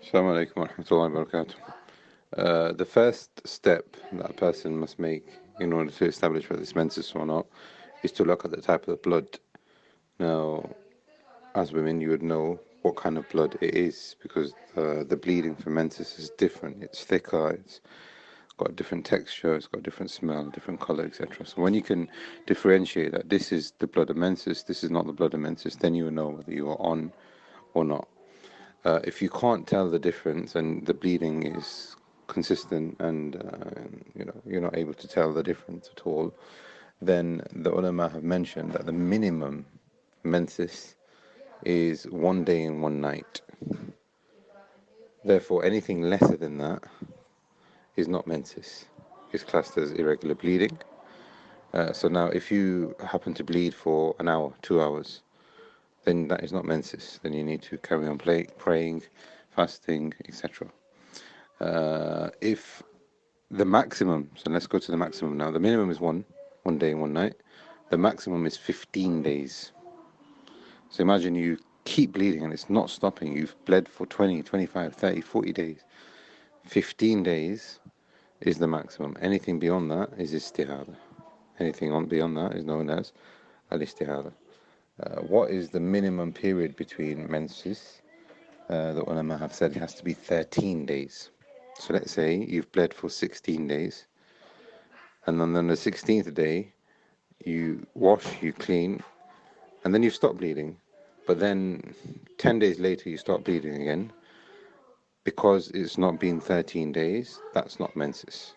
Assalamu alaikum wa rahmatullahi wa barakatuh. The first step that a person must make in order to establish whether it's menses or not is to look at the type of the blood. Now, as women, you would know what kind of blood it is because the bleeding for menses is different. It's thicker, it's got a different texture, it's got a different smell, different color, etc. So when you can differentiate that this is the blood of menses, this is not the blood of menses, then you will know whether you are on or not. If you can't tell the difference and the bleeding is consistent and you're not able to tell the difference at all, then the ulama have mentioned that the minimum menses is 1 day and 1 night. Therefore, anything lesser than that is not menses. It's classed as irregular bleeding. So now, if you happen to bleed for an hour, 2 hours, then that is not menses. Then you need to carry on praying, fasting, etc. If the maximum, so let's go to the maximum now. The minimum is 1 day and 1 night. The maximum is 15 days. So imagine you keep bleeding and it's not stopping. You've bled for 20, 25, 30, 40 days. 15 days is the maximum. Anything beyond that is istihada. Anything beyond that is known as al-istihada. What is the minimum period between menses? The ulama have said it has to be 13 days. So let's say you've bled for 16 days, and then on the 16th day, you wash, you clean, and then you stop bleeding. But then 10 days later, you start bleeding again. Because it's not been 13 days, that's not menses.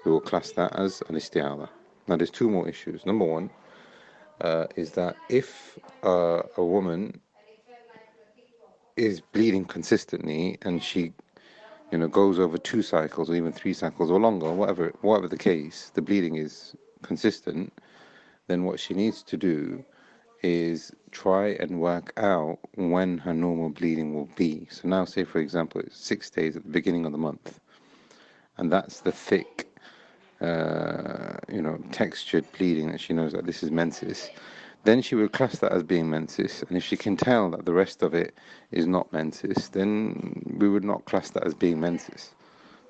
We will class that as an isti'ala. Now, there's two more issues. Number one is that if a woman is bleeding consistently and she goes over 2 cycles or even 3 cycles or longer, whatever the case, the bleeding is consistent, then what she needs to do is try and work out when her normal bleeding will be. So now, say for example, it's 6 days at the beginning of the month, and that's the thick, textured bleeding that she knows that this is menses. Then she will class that as being menses, and if she can tell that the rest of it is not menses, then we would not class that as being menses.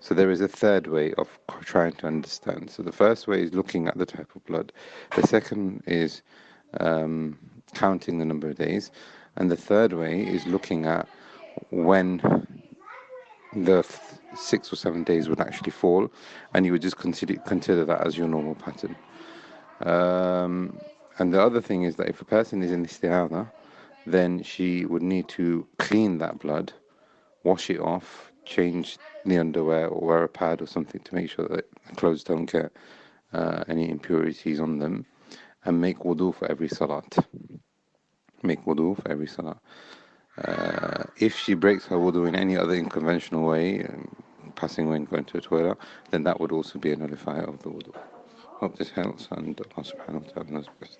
So there is a third way of trying to understand. So the first way is looking at the type of blood. The second is counting the number of days. And the third way is looking at when the 6 or 7 days would actually fall, and you would just consider that as your normal pattern. And the other thing is that if a person is in isti'adha, then she would need to clean that blood, wash it off, change the underwear or wear a pad or something to make sure that the clothes don't get any impurities on them, and make wudu for every salat. Make wudu for every salat. If she breaks her wudu in any other unconventional way, passing away and going to a toilet, then that would also be a nullifier of the wudu. Hope this helps, and Allah subhanahu wa ta'ala knows best.